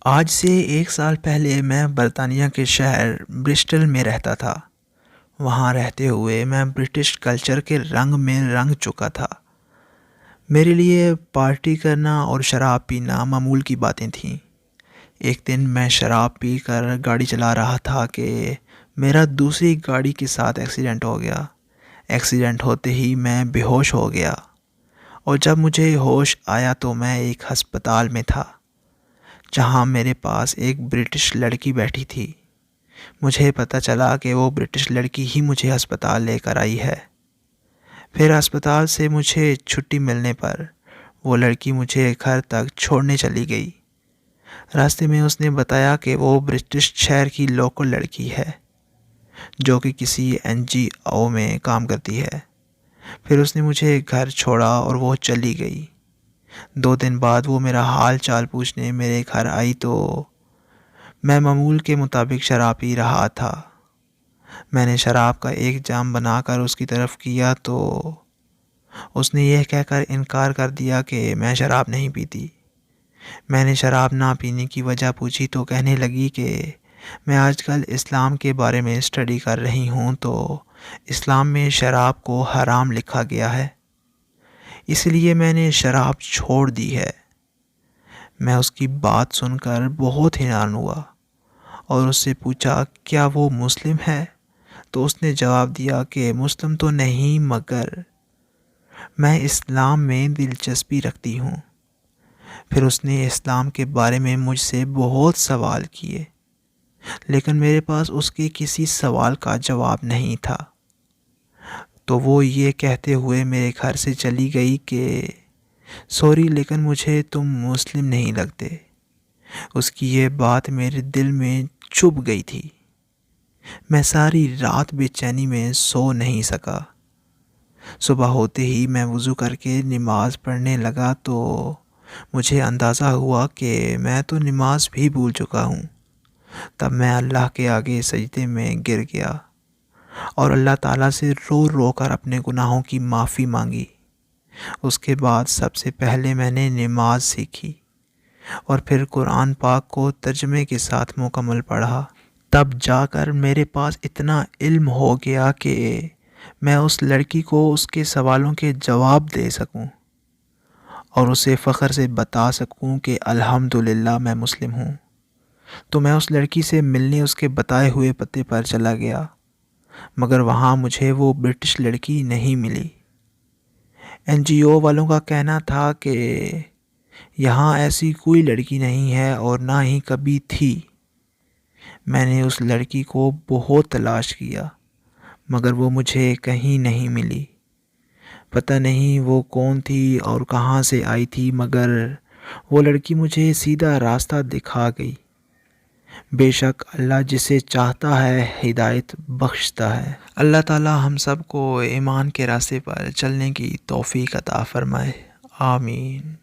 آج سے 1 سال پہلے میں برطانیہ کے شہر برسٹل میں رہتا تھا۔ وہاں رہتے ہوئے میں برٹش کلچر کے رنگ میں رنگ چکا تھا۔ میرے لیے پارٹی کرنا اور شراب پینا معمول کی باتیں تھیں۔ ایک دن میں شراب پی کر گاڑی چلا رہا تھا کہ میرا دوسری گاڑی کے ساتھ ایکسیڈنٹ ہو گیا۔ ایکسیڈنٹ ہوتے ہی میں بے ہوش ہو گیا، اور جب مجھے ہوش آیا تو میں ایک ہسپتال میں تھا، جہاں میرے پاس ایک برٹش لڑکی بیٹھی تھی۔ مجھے پتہ چلا کہ وہ برٹش لڑکی ہی مجھے ہسپتال لے کر آئی ہے۔ پھر ہسپتال سے مجھے چھٹی ملنے پر وہ لڑکی مجھے گھر تک چھوڑنے چلی گئی۔ راستے میں اس نے بتایا کہ وہ برٹش شہر کی لوکل لڑکی ہے، جو کہ کسی NGO میں کام کرتی ہے۔ پھر اس نے مجھے گھر چھوڑا اور وہ چلی گئی۔ 2 دن بعد وہ میرا حال چال پوچھنے میرے گھر آئی تو میں معمول کے مطابق شراب پی رہا تھا۔ میں نے شراب کا ایک جام بنا کر اس کی طرف کیا تو اس نے یہ کہہ کر انکار کر دیا کہ میں شراب نہیں پیتی۔ میں نے شراب نہ پینے کی وجہ پوچھی تو کہنے لگی کہ میں آج کل اسلام کے بارے میں اسٹڈی کر رہی ہوں تو اسلام میں شراب کو حرام لکھا گیا ہے، اس لیے میں نے شراب چھوڑ دی ہے۔ میں اس کی بات سن کر بہت حیران ہوا اور اس سے پوچھا کیا وہ مسلم ہے، تو اس نے جواب دیا کہ مسلم تو نہیں مگر میں اسلام میں دلچسپی رکھتی ہوں۔ پھر اس نے اسلام کے بارے میں مجھ سے بہت سوال کیے، لیکن میرے پاس اس کے کسی سوال کا جواب نہیں تھا، تو وہ یہ کہتے ہوئے میرے گھر سے چلی گئی کہ سوری لیکن مجھے تم مسلم نہیں لگتے۔ اس کی یہ بات میرے دل میں چبھ گئی تھی۔ میں ساری رات بے چینی میں سو نہیں سکا۔ صبح ہوتے ہی میں وضو کر کے نماز پڑھنے لگا تو مجھے اندازہ ہوا کہ میں تو نماز بھی بھول چکا ہوں۔ تب میں اللہ کے آگے سجدے میں گر گیا اور اللہ تعالیٰ سے رو رو کر اپنے گناہوں کی معافی مانگی۔ اس کے بعد سب سے پہلے میں نے نماز سیکھی اور پھر قرآن پاک کو ترجمے کے ساتھ مکمل پڑھا۔ تب جا کر میرے پاس اتنا علم ہو گیا کہ میں اس لڑکی کو اس کے سوالوں کے جواب دے سکوں اور اسے فخر سے بتا سکوں کہ الحمدللہ میں مسلم ہوں۔ تو میں اس لڑکی سے ملنے اس کے بتائے ہوئے پتے پر چلا گیا، مگر وہاں مجھے وہ برٹش لڑکی نہیں ملی۔ NGO والوں کا کہنا تھا کہ یہاں ایسی کوئی لڑکی نہیں ہے اور نہ ہی کبھی تھی۔ میں نے اس لڑکی کو بہت تلاش کیا، مگر وہ مجھے کہیں نہیں ملی۔ پتہ نہیں وہ کون تھی اور کہاں سے آئی تھی، مگر وہ لڑکی مجھے سیدھا راستہ دکھا گئی۔ بے شک اللہ جسے چاہتا ہے ہدایت بخشتا ہے۔ اللہ تعالی ہم سب کو ایمان کے راستے پر چلنے کی توفیق عطا فرمائے، آمین۔